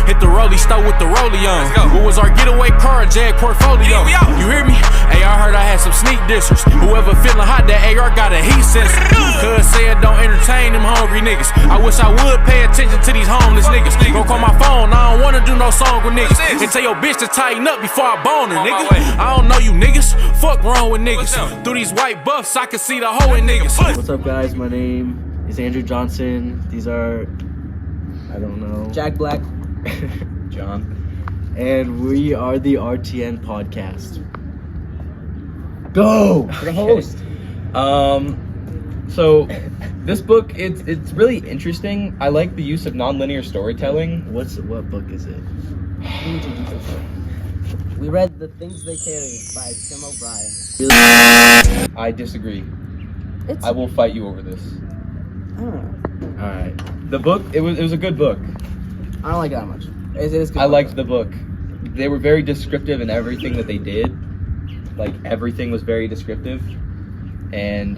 Hit the rollie store with the rollie on. What was our getaway car? Jag portfolio. You hear me? Hey, I heard I had some sneak dissers. Whoever feeling hot, that AR got a heat sensor. Cuz said don't entertain them hungry niggas. I wish I would pay attention to these homeless niggas. Don't call my phone, I don't wanna do no song with niggas. And tell your bitch to tighten up before I bone her, nigga. I don't know you niggas. Fuck wrong with niggas. Through these white buffs, I can see the hole in niggas. What's up, guys? My name is Andrew Johnson. These are, I don't know. Jack Black. John. And we are the RTN podcast. Go! The host. So this book, it's really interesting. I like the use of non-linear storytelling. What book is it? We read The Things They Carry by Tim O'Brien. I disagree. It's, I will fight you over this. I don't know. Alright. The book, it was a good book. I don't like it that much. It is good. I liked the book. They were very descriptive in everything that they did. Like, everything was very descriptive. And,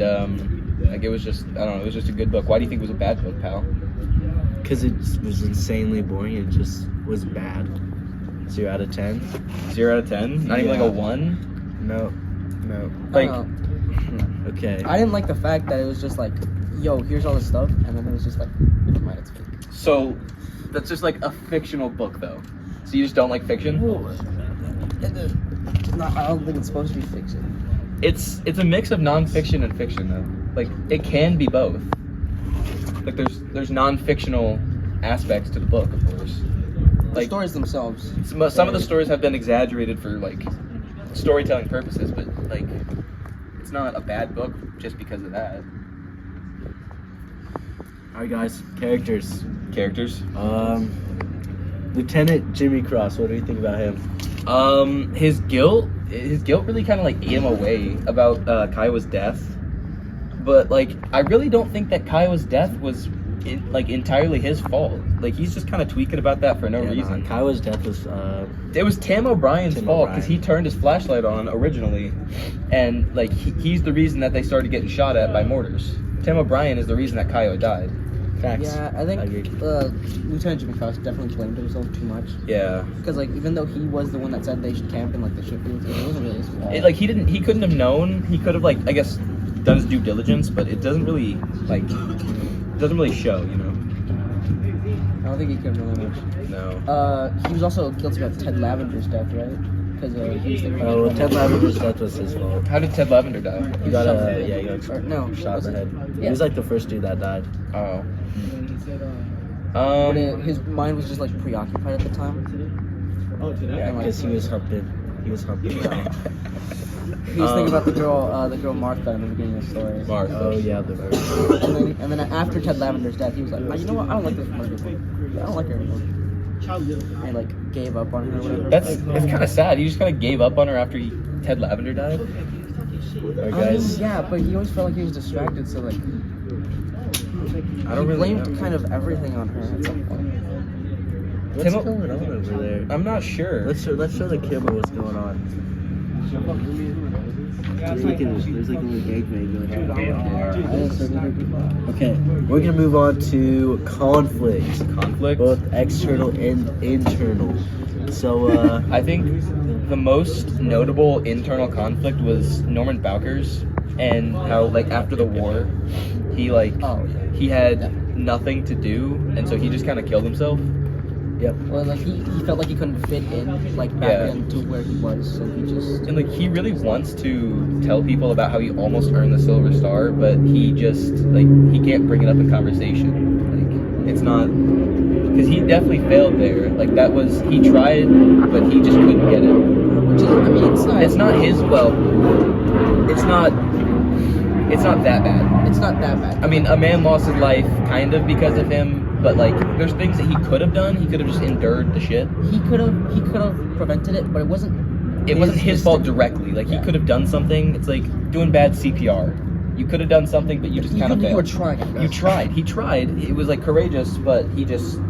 like, it was just, I don't know, it was just a good book. Why do you think it was a bad book, pal? Because it was insanely boring. It just was bad. 0 out of 10. 0 out of 10? Not even like a 1? No. Like, Okay. I didn't like the fact that it was just like, yo, here's all this stuff, and then it was just like, never mind, it's fake. so, that's just like a fictional book, though. So you just don't like fiction? I don't think it's supposed to be fiction. It's a mix of non-fiction and fiction, though. Like, it can be both. Like, there's non-fictional aspects to the book, of course. The Like, stories themselves. some of the stories have been exaggerated for, like, storytelling purposes, but, like, it's not a bad book just because of that. Alright, guys. Characters. Lieutenant Jimmy Cross. What do you think about him? His guilt really kind of like ate him away about Kiowa's death. But like, I really don't think that Kiowa's death was entirely his fault. Like, he's just kind of tweaking about that for no reason. Kiowa's death was It was Tim O'Brien's fault because he turned his flashlight on originally, and like he's the reason that they started getting shot at by mortars. Tim O'Brien is the reason that Kiowa died. facts. Yeah, I think Lieutenant Jimmy Cross definitely blamed himself too much. Yeah. Because like, even though he was the one that said they should camp in like the ship fields, it wasn't really his fault. He couldn't have known. He could have like, I guess, done his due diligence, but it doesn't really show, you know. I don't think he could really much. No. He was also guilty about Ted Lavender's death, right? Because he was thinking about Ted Lavender's death was his fault. How did Ted Lavender die? He got shot shot in the head. Yeah. He was like the first dude that died. Oh. His mind was just like preoccupied at the time. Yeah, because he was humping. He was thinking about the girl Martha in the beginning of the story. Martha. Oh yeah, And then after Ted Lavender's death, he was like, you know what? I don't like this Martha thing. I don't like her anymore. And like gave up on her or whatever. That's kind of sad. He just kind of gave up on her after Ted Lavender died. Alright, guys. Yeah, but he always felt like he was distracted, so like I don't really blamed know. kind of everything on her at some point. What's going on over there? I'm not sure. Let's show the camera what's going on. There's like a little gangbang going on. Okay, we're gonna move on to conflict. Conflict? Both external and internal. So, I think the most notable internal conflict was Norman Bowker's, and how, like, after the war, he had nothing to do, and so he just kind of killed himself. yep. Well, like he felt like he couldn't fit in, like back into where he was, so he just. And like, he really wants to tell people about how he almost earned the Silver Star, but he just, like, he can't bring it up in conversation. Like, it's not, because he definitely failed there. Like, that was, he tried, but he just couldn't get it. Which is, I mean, It's not his, well, it's not that bad. It's not that bad. I mean, a man lost his life kind of because of him, but like, there's things that he could have done. He could have just endured the shit. He could have prevented it, but it wasn't his fault directly. Like, he could have done something. It's like doing bad CPR. You could have done something, but you just kind of failed. You were trying. You tried. He tried. It was like courageous, but he just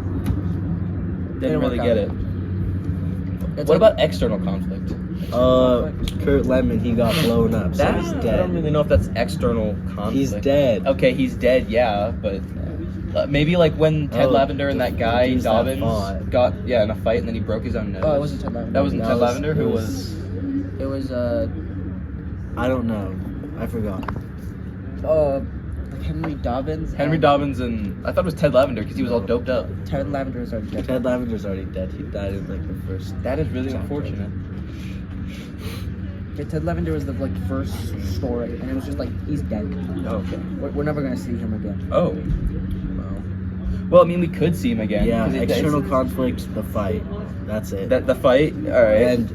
didn't really get it. What about external conflict? Kurt Lemon, he got blown up, so he's dead. I don't really know if that's external conflict. He's dead. Okay, he's dead, yeah, but Maybe like when Ted Oh, Lavender and that guy dudes that Dobbins fought. got in a fight and then he broke his own nose. Oh, it wasn't Ted Lavender. That wasn't That Ted was- Lavender. it Who was- was? It was I don't know. I forgot. like Henry Dobbins. Henry and Dobbins and I thought it was Ted Lavender because he was all doped up. Ted Lavender was already dead. Ted Lavender's already dead. He died in like the first. That is really chapter. unfortunate. Yeah, Ted Lavender was the first story, and it was just like he's dead. Oh, okay. We're never gonna see him again. Oh. Well, I mean, we could see him again. Yeah, 'cause external conflict, the fight. That's it. the fight. All right. And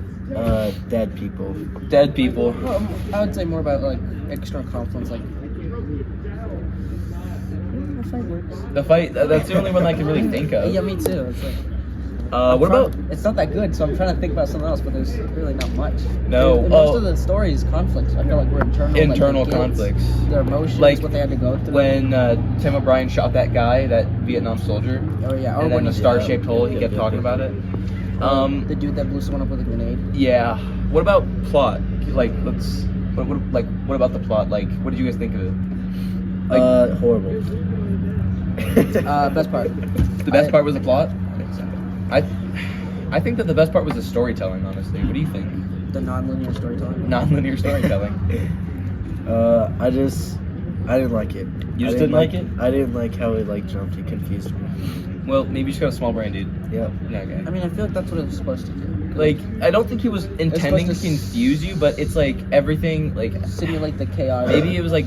dead people. Dead people. Well, I would say more about like external conflicts, like the fight works. The fight. That's the only one I can really think of. Yeah, me too. It's like What about? It's not that good, so I'm trying to think about something else, but there's really not much. No, Most of the story is conflicts. I feel like we're internal. Internal like, their guilt, conflicts. Their emotions, Like, what they had to go through. When Tim O'Brien shot that guy, that Vietnam soldier, Oh yeah, or and then when the he- star-shaped hole, he yeah, kept yeah, talking yeah. about it. the dude that blew someone up with a grenade. Yeah. What about plot? Like, let's. What about the plot? Like, what did you guys think of it? Like, Horrible. Best part. the best part was the plot. I think that the best part was the storytelling. Honestly, what do you think? The non-linear storytelling. Non-linear storytelling. I didn't like it. You just I didn't like it? I didn't like how it jumped. It confused me. Well, maybe you just got a small brain, dude. Yep. Yeah, okay. I mean, I feel like that's what it was supposed to do. Like, I don't think he was intending to supposed to confuse you, but it's like everything, like, Simulate the chaos. maybe it was like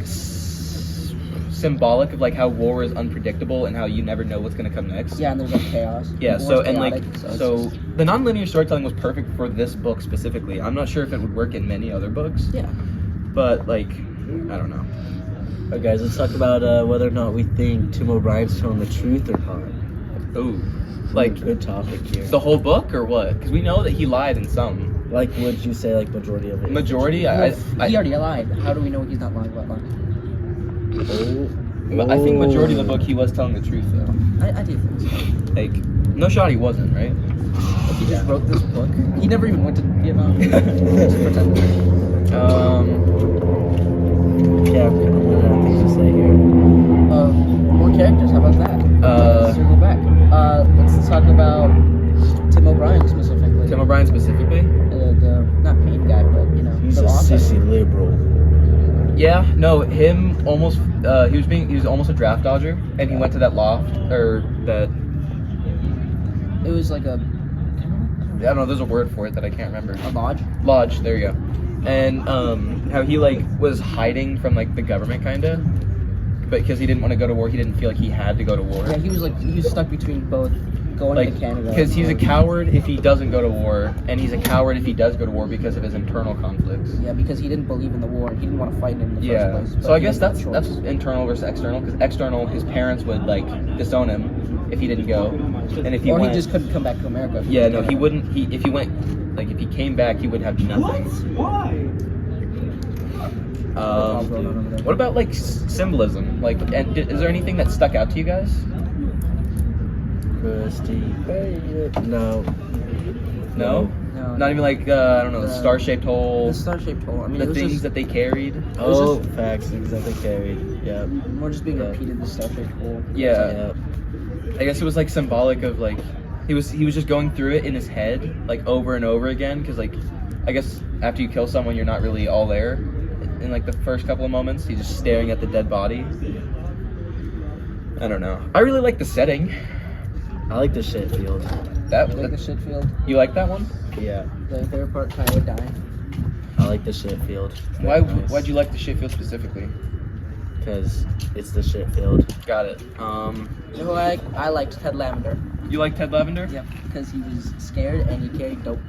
symbolic of like how war is unpredictable and how you never know what's gonna come next. Yeah, and there's like chaos. Yeah, War's so and like chaotic, it's so just- the non-linear storytelling was perfect for this book specifically. I'm not sure if it would work in many other books, yeah. but like I don't know. Alright, guys, let's talk about whether or not we think Tim O'Brien's telling the truth or not. Ooh, like Good topic here. the whole book or what? Because we know that he lied in some. Like, would you say majority of it? Majority, Well, I he already lied. How do we know he's not lying about lying? I think majority of the book he was telling the truth though. I do think so. Like, no shot he wasn't, right? Like he just wrote this book. He never even went to Vietnam. Just pretended. Yeah, I'm gonna have things to say here. More characters. How about that? Let's circle back. Let's talk about Tim O'Brien specifically. Tim O'Brien specifically? The not main guy, but you know, He's the a author. sissy liberal. Yeah, no, him almost he was almost a draft dodger and he went to that loft or that It was like a I don't know, there's a word for it that I can't remember. lodge. Lodge, there you go. And how he like was hiding from like the government kinda. But because he didn't want to go to war, he didn't feel like he had to go to war. Yeah, he was stuck between both going Like, to Canada. because he's a coward if he doesn't go to war, and he's a coward if he does go to war because of his internal conflicts. Yeah, because he didn't believe in the war and he didn't want to fight in the Yeah. first place. So but I he guess didn't have that's choice. internal versus external. Because external, his parents would like disown him if he didn't go, and if he or went, he just couldn't come back to America. if he yeah, went no, to he Canada. wouldn't. If he went, like if he came back, he would have nothing. What about like symbolism? Like, and is there anything that stuck out to you guys? Christy Bayer. No. No, No. not even like I don't know, the The- star-shaped hole, The star-shaped hole. I mean, the it was things just, that they carried. Oh, facts, things that they carried. Yeah. more just being Yeah. repeated. The star-shaped hole. Yeah. I guess it was like symbolic of like he was just going through it in his head like over and over again because like I guess after you kill someone you're not really all there in like the first couple of moments. He's just staring at the dead body. I don't know. I really like the setting. I like the shit field. That, Like the shit field. you like that one? Yeah. The favorite part, Tyler dying. I like the shit field. Why'd you like the Sheffield specifically? Because it's the shit field. Got it. You know, I liked Ted Lavender. You like Ted Lavender? Yep, because he was scared and he carried dope.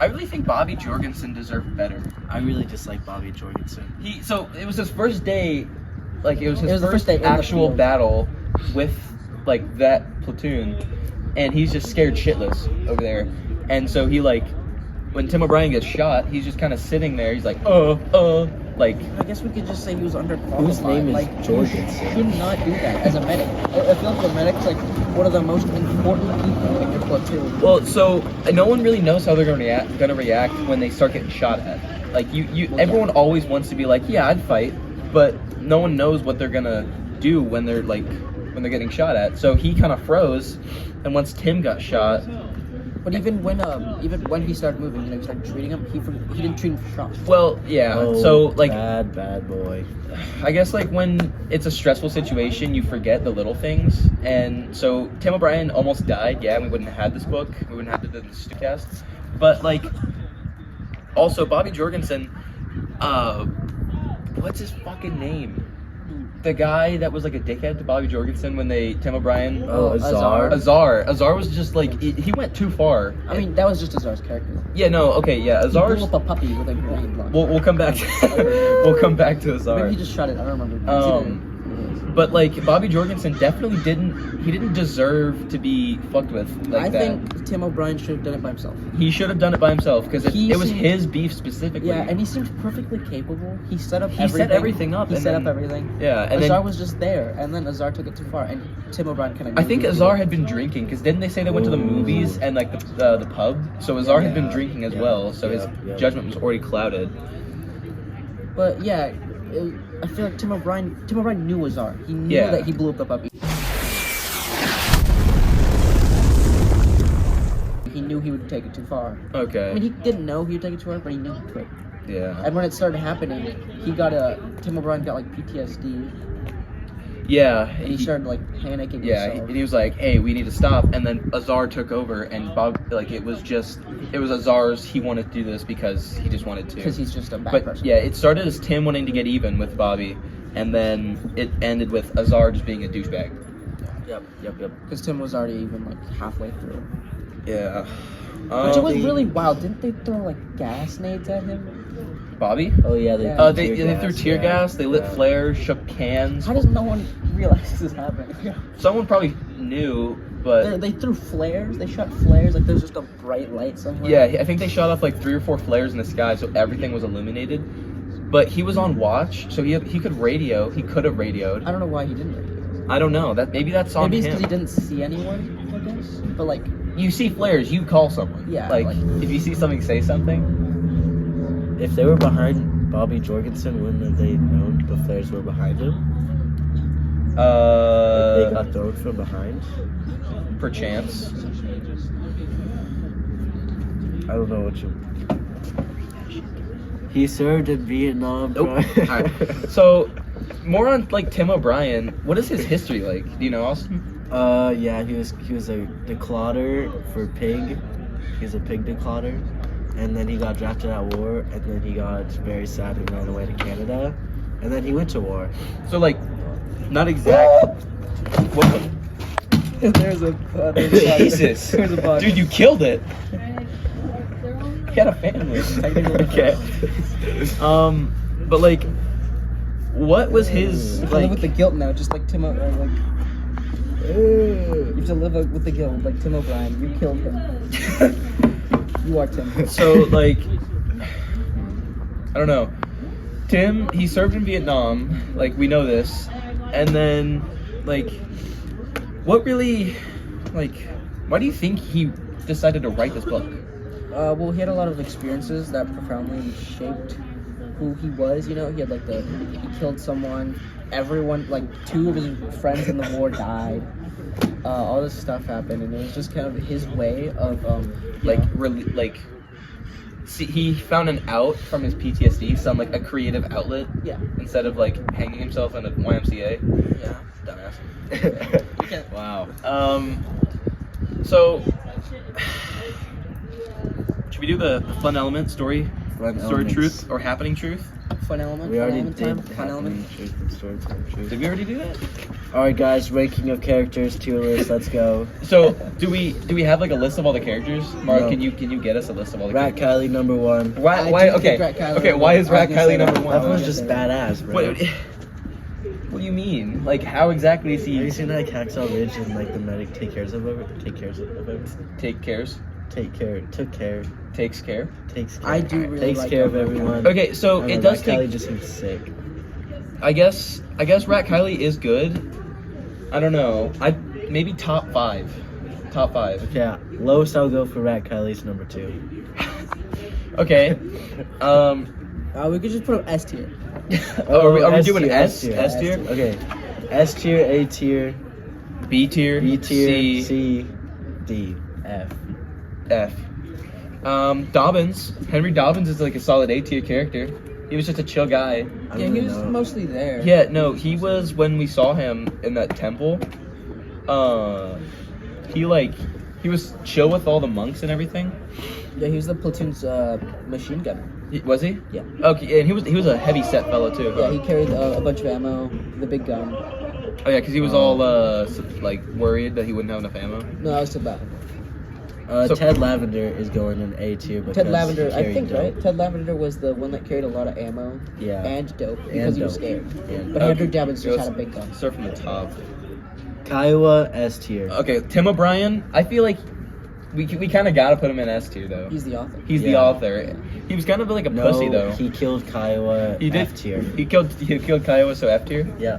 I really think Bobby Jorgensen deserved better. I really dislike Bobby Jorgensen. So it was his first day, like it was his It was the first first day in the actual field. battle with like that platoon, and he's just scared shitless over there. And so he like, when Tim O'Brien gets shot, he's just kind of sitting there. He's like, like I guess we could just say he was underqualified. Whose name is like, Jorgensen? You should not do that as a medic. I feel like the medic's like one of the most important people in your platoon. well, so no one really knows how they're gonna react when they start getting shot at. Like everyone always wants to be like, yeah, I'd fight, but no one knows what they're gonna do when they're like when they're getting shot at. So he kind of froze, and once Tim got shot, But even when he started moving, he started treating him. He didn't treat him for shots. well, yeah. Oh, so like, bad boy. I guess like when it's a stressful situation, you forget the little things. And so Tim O'Brien almost died. Yeah, we wouldn't have had this book. We wouldn't have to do the Stewcast. But like, also Bobby Jorgensen, what's his fucking name? The guy that was like a dickhead to Bobby Jorgensen when Tim O'Brien. Oh, Azar. Azar was just like he went too far. I mean, that was just Azar's character. Yeah, no, okay, yeah, He Azar's. blew up a puppy with a grenade launcher. We'll come back. We'll come back to Azar. Maybe he just shot it. I don't remember. But like Bobby Jorgensen definitely didn't deserve to be fucked with like I that. think Tim O'Brien should have done it by himself. He should have done it by himself because He it was seemed- his beef specifically. Yeah, and he seemed perfectly capable. He set up He everything. set everything up. He and set then- up everything. Yeah, and Azar then was just there, and then Azar took it too far, and Tim O'Brien kind of. I think Azar had been drinking because didn't they say they went to the movies and like the pub? So Azar had been drinking as well, so his judgment was already clouded. But yeah, I feel like Tim O'Brien knew Azar. He knew Yeah. that he blew up the puppy. He knew he would take it too far. Okay. I mean, he didn't know he would take it too far, but he knew he could. Yeah. And when it started happening, Tim O'Brien got like PTSD, Yeah. and he started like panicking. Yeah, himself. he was like, "Hey, we need to stop." And then Azar took over, and Bob, like, it was Azar's. He wanted to do this because he just wanted to. Because he's just a bad But person. yeah, it started as Tim wanting to get even with Bobby, and then it ended with Azar just being a douchebag. Yep. Because Tim was already even like halfway through. Yeah. Which it was really wild. Didn't they throw like gas nades at him? Bobby? Oh yeah, Yeah. They threw tear gas. They lit flares, shook cans. How does no one realize this is happening? Someone probably knew, but They threw flares. They shot flares. Like there's just a bright light somewhere. yeah, I think they shot off like 3 or 4 flares in the sky, so everything was illuminated. But he was on watch, so he could radio. He could have radioed. I don't know why he didn't. I don't know. Maybe that's on Maybe it's him. because he didn't see anyone. I guess. But like, You see flares, you call someone. Yeah, Like, like- if you see something, say something. If they were behind Bobby Jorgensen, wouldn't have they known the flares were behind him? If they got thrown from behind. Perchance. I don't know what you. He served in Vietnam. Nope. bro. Alright. So, more on like Tim O'Brien. What is his history like? Do you know, Austin? Yeah, he was a declotter for pig. He's a pig declotter, and then he got drafted at war, and then he got very sad and ran away to Canada, and then he went to war. So like, not exact. What the? there's a Jesus, There's a bug. dude, you killed it. He had a family. Okay. But like, what was his You have to live like? with the guilt now, just like Tim. Like you have to live with the guilt, like Tim O'Brien. You killed him. You are Tim. So like, I don't know. Tim, he served in Vietnam. Like we know this, and then like, what really, like, why do you think he decided to write this book? Well, he had a lot of experiences that profoundly shaped who he was. You know, he had like he killed someone. Everyone, like 2 of his friends in the war died. All this stuff happened, and it was just kind of his way of See, he found an out from his PTSD, some like a creative outlet. Yeah. Instead of like hanging himself in a YMCA. Yeah. Dumbass. Okay. Wow. So should we do the fun element story? Fun Story elements. truth or happening truth? Fun element. We fun already element did time. Fun element. truth and story time truth. Did we already do that? All right, guys, ranking of characters, tier list. Let's go. So do we have like a list of all the characters? Mark, No. can you get us a list of all the Rat characters? Kylie number 1. Why I why do okay. think Rat Kylie Okay, number why one. is I Rat was gonna Kylie say number that. That 1? one's Yeah. just badass, bro. What do you mean? Like how exactly is Have you he seen like Hacksaw Ridge and like the medic take cares of him? takes care? Takes care. Takes care. I do really takes like care of Rat everyone. Okay, so I it know, does Rat take Kylie just seems sick. I guess Rat Kylie is good. I don't know. Maybe top 5. Top 5. Okay, yeah, lowest I'll go for Rat Kylie's number 2. Okay. We could just put him S tier. Are we S doing tier, S tier? Okay, S tier, A tier, B tier. B tier, C, C, D. F. Dobbins. Henry Dobbins is like a solid A tier character. He was just a chill guy. I Yeah, don't he really was know. mostly there. Yeah, no, he was when we saw him in that temple. He was chill with all the monks and everything. Yeah, he was the platoon's machine gunner. Was he? Yeah. Okay, and he was a heavy set fellow too. Yeah, he carried a bunch of ammo, the big gun. Oh yeah, because he was all like worried that he wouldn't have enough ammo. No, that was too bad. So- Ted Lavender is going in A tier because Ted Lavender, he I carried think, dope. right? Ted Lavender was the one that carried a lot of ammo Yeah. and dope And because he was dope. scared. And But dope. Henry Dobbins It just was- had a big gun. Start from the top. Kiowa S tier. Okay, Tim O'Brien. I feel like we kind of gotta put him in S tier though. He's the author. He's the Yeah. author. He was kind of like a No, pussy though. he killed Kiowa He did. F tier. He killed Kiowa, so F tier. Yeah.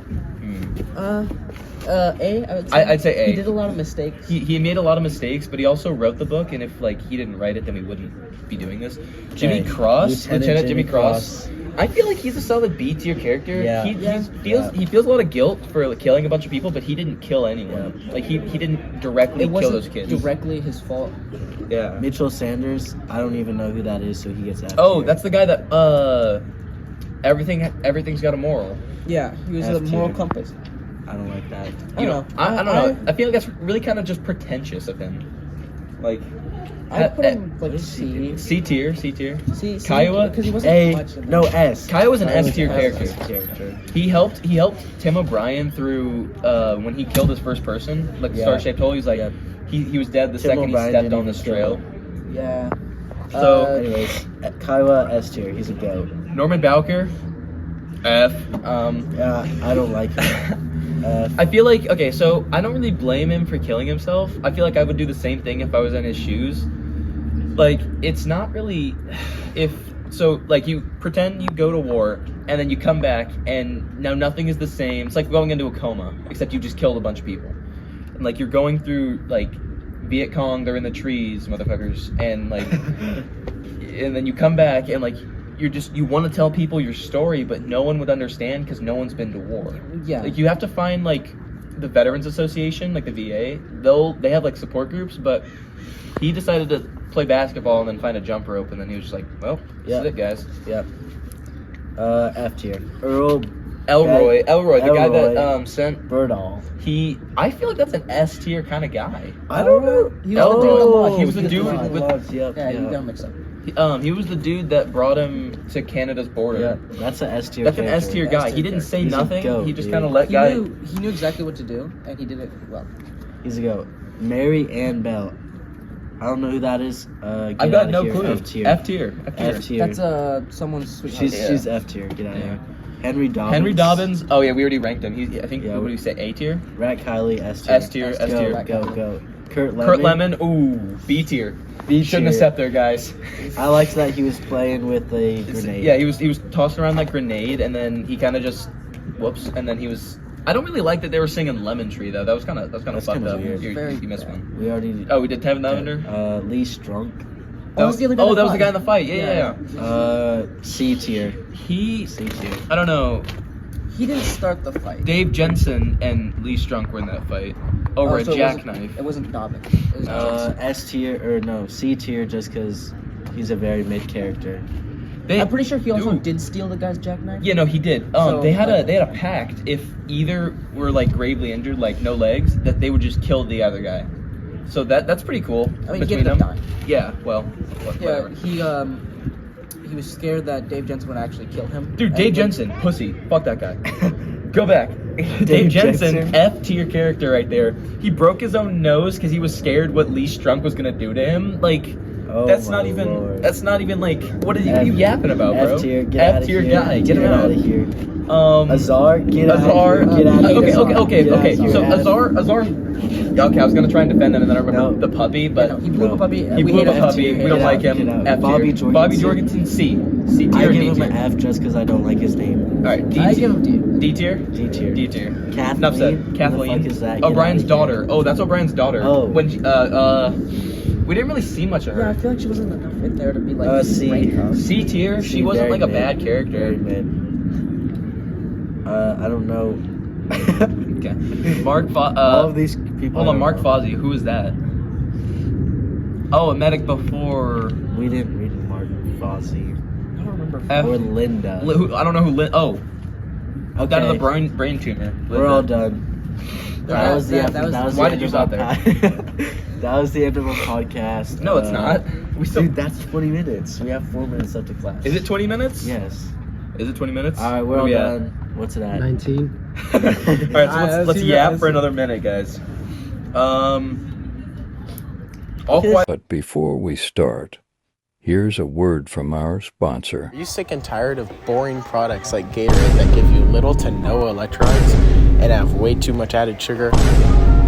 A, I would say. I'd say A. He did a lot of mistakes. He made a lot of mistakes, but he also wrote the book. And if like he didn't write it, then we wouldn't be doing this. Jimmy Okay. Cross, Lieutenant Jimmy Cross. Cross. I feel like he's a solid B tier character. Yeah. He feels a lot of guilt for like, killing a bunch of people, but he didn't kill anyone. Yeah. Like he didn't directly It kill wasn't those kids. directly his fault. Yeah. Mitchell Sanders, I don't even know who that is, so he gets F Oh, tier. that's the guy that everything's got a moral. Yeah, he was F a moral tier. compass. I don't like that. You know, I don't know. I- I feel like that's really kind of just pretentious of him. Like I'd put him what like is he C. C tier. C. Kiowa? Because he wasn't A, much. Of no S. Kyle was an Kyle S tier an character. S character. He helped Tim O'Brien through when he killed his first person, like the Yeah. Star-shaped hole. He's like Yeah. he was dead the Tim second O'Brien he stepped didn't on this even kill trail. him. Yeah. So Anyways, Kiowa S tier. He's a goat. Norman Bowker, F. I don't like him. I feel like okay, so I don't really blame him for killing himself. I feel like I would do the same thing if I was in his shoes. Like it's not really like you pretend you go to war and then you come back and now nothing is the same. It's like going into a coma, except you just killed a bunch of people. And like you're going through like Viet Cong, they're in the trees, motherfuckers, and like and then you come back and like you want to tell people your story, but no one would understand because no one's been to war. Yeah. Like you have to find like the Veterans Association, like the VA. They have like support groups, but he decided to play basketball and then find a jump rope, and then he was just like, well, this is it, guys. Yep. F tier. Elroy, the guy that Elroy. sent Birdall. I feel like that's an S tier kind of guy. I don't know. He was the dude that lost. He was the He dude the with- Logs, yep, Yeah, you yep. got him mixed up. He was the dude that brought him to Canada's border. Yeah, that's an S tier. That's an character. S tier guy. S-tier He didn't say He's a nothing. goat, He just dude. kind of let He guy. knew exactly what to do, and he did it well. He's a goat. Mary Ann Bell. I don't know who that is. Get I've got outta no here. clue. F tier. F tier. F tier. That's someone's sweet. She's F tier. Get out of Yeah. here. Henry Dobbins. Henry Dobbins. Oh yeah, we already ranked him. I think Yeah, what do you say? A tier. Rat Kiley. S tier. S tier. S tier. Go. Kurt Lemon. Kurt Lemon. Ooh, B tier. B Shouldn't have tier. stepped there, guys. I liked that he was playing with a grenade. Yeah, he was tossing around that grenade, and then he kind of just whoops, and then he was. I don't really like that they were singing Lemon Tree though. That was kind of That's fucked kinda up. weird. You missed one. We already. Oh, we did Tevin Lavender. Lee Strunk. That was the other guy. that was the guy in the fight. Yeah. C tier. He. C tier. I don't know. He didn't start the fight. Dave Jensen and Lee Strunk were in that fight over So a jackknife. It wasn't Dobbins. It was Johnson. S tier or no C tier just because he's a very mid character. I'm pretty sure he also Ooh. did steal the guy's jackknife. Yeah, no, he did. So, they had like- a pact. If either were like gravely injured, like no legs, that they would just kill the other guy. So that's pretty cool. I mean, he between ended up them. dying. Yeah, well, Yeah, whatever. he was scared that Dave Jensen would actually kill him. Dude, And Dave when- Jensen, pussy. Fuck that guy. Go back. Dave Jensen, Jensen. F tier character right there. He broke his own nose because he was scared what Lee Strunk was gonna do to him. Like, Oh that's my not even. Lord. That's not even like. What are you yapping about, bro? F tier. Get F out of tier here. guy. Get him out. of here. Azar. Get out of here. Get out of here. Okay. Get out of here. So Azar. Okay, I was gonna try and defend him, and then I remember No. the puppy, Yeah, but no, he blew up a puppy. he we blew hate up a him. puppy. We don't Get like out, him. get out. F Bobby tier. Bobby Jorgensen. Jorgensen. C I tier. give D him tier. an F just because I don't like his name. All right, D I tier. give him D. D tier. D tier. D tier. Kathleen. Enough said. Who the Kathleen. fuck is that? Get O'Brien's out of here. daughter. Oh, that's O'Brien's daughter. Oh. When she, we didn't really see much of Yeah, I her. feel like she wasn't enough fit there to be like C. handcuffed. C tier. She wasn't very like a mid. bad character. Very mid. I don't know. Okay. Mark. All of these people. Hold I on, don't Mark know. Fozzie. Who is that? Oh, a medic before. We didn't read Mark Fozzie I don't remember. or Linda. I don't know who. Oh, Okay. out of the brain tumor. We're all done. That was the Why end did you of stop our there? That was the end of our podcast. No, it's not. We still. Dude, that's 20 minutes. We have 4 minutes left to class. Is it 20 minutes? Yes. Is it 20 minutes? All right, we're Where all we at? done. What's it at? 19. All right, so let's see yap that. for another minute, guys. All quiet. But before we start, here's a word from our sponsor. Are you sick and tired of boring products like Gatorade that give you little to no electrolytes and have way too much added sugar?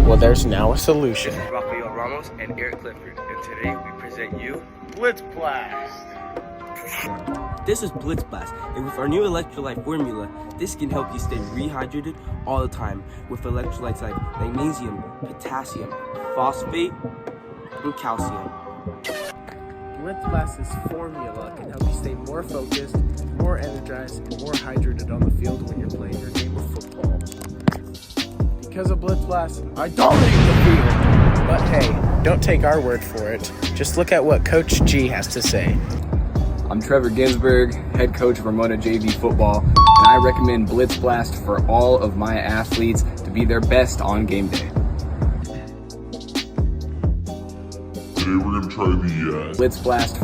Well, there's now a solution. Rafael Ramos and Eric Clifford, and today we present you Blitz Blast. This is Blitz Blast, and with our new electrolyte formula, this can help you stay rehydrated all the time with electrolytes like magnesium, potassium, phosphate, and calcium. Blitz Blast's formula can help you stay more focused, more energized, and more hydrated on the field when you're playing your game of football. Because of Blitz Blast, I dominate the field! But hey, don't take our word for it. Just look at what Coach G has to say. I'm Trevor Ginsburg, head coach of Ramona JV Football, and I recommend Blitz Blast for all of my athletes to be their best on game day. Today we're going to try the Blitz Blast.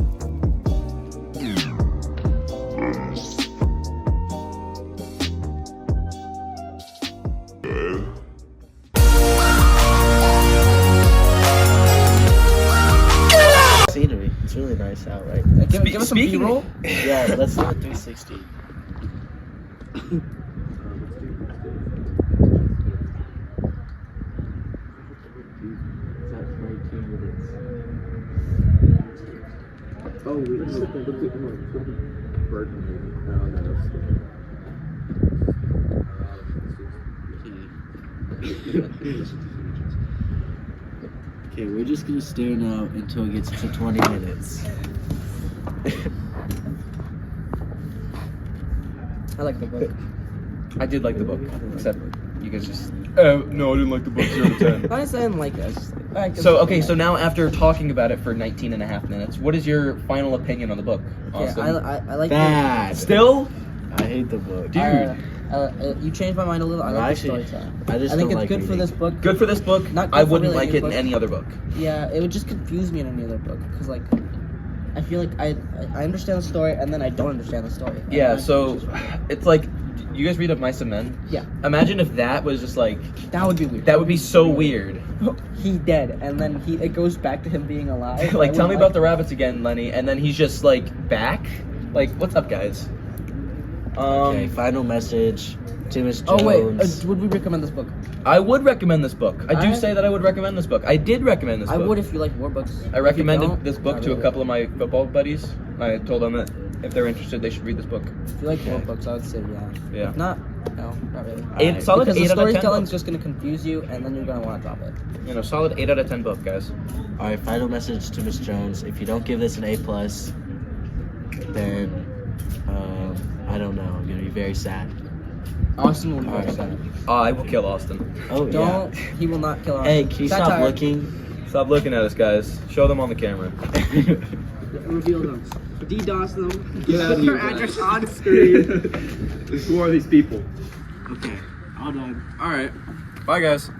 Scenery. It's really nice out, right? Give us some Speaking- B-roll. Yeah, let's do a 360. Oh, we look at bird. Okay, we're just gonna stare now until it gets to 20 minutes. I like the book. I did like the book, except you guys just. Oh no, I didn't like the book. 0 to 10. Honestly, I didn't like it. I just, like, So okay, so now after talking about it for 19 and a half minutes, what is your final opinion on the book? yeah, Austin? I like Bad. Still, I hate the book. dude. You changed my mind a little. I No, like actually, the storytelling. I just I think don't it's like good for reading. this book. Good for this book. Not good I for wouldn't really like any it in book. any other book. Yeah, it would just confuse me in any other book because like I feel like I understand the story and then I don't understand the story. And Yeah, then so it's just- it's like, you guys read Of Mice and Men? yeah, Imagine if that was just like, that would be weird. that would be so weird. He dead and then it goes back to him being alive. Like, I tell me wouldn't about the like rabbits again, Lenny, and then he's just like back. Like, what's up, guys? Okay, final message. Timus Jones. Oh wait, would we recommend this book? I would recommend this book. I do I- say that I would recommend this book. I did recommend this I book. would if you like more books. I recommended don't, this book not to a really. couple of my football buddies. I told them that if they're interested, they should read this book. If you like more books, I would say yeah. Yeah. If not, no, not really. Eight, solid Because 8 the out of 10 storytelling's book. just gonna confuse you, and then you're gonna want to drop it. You know, solid 8 out of 10 book, guys. All right, final message to Miss Jones. If you don't give this an A+, then I don't know. I'm gonna be very sad. Austin will be very Alright. sad. I will kill Austin. Oh Don't. He will not kill Austin. Yeah. Hey, can you stop Satire. looking? Stop looking at us, guys. Show them on the camera. Reveal them. DDoS them. Get out of here, Their address guys. on screen. Who are these people? Okay, all done. All right. Bye, guys.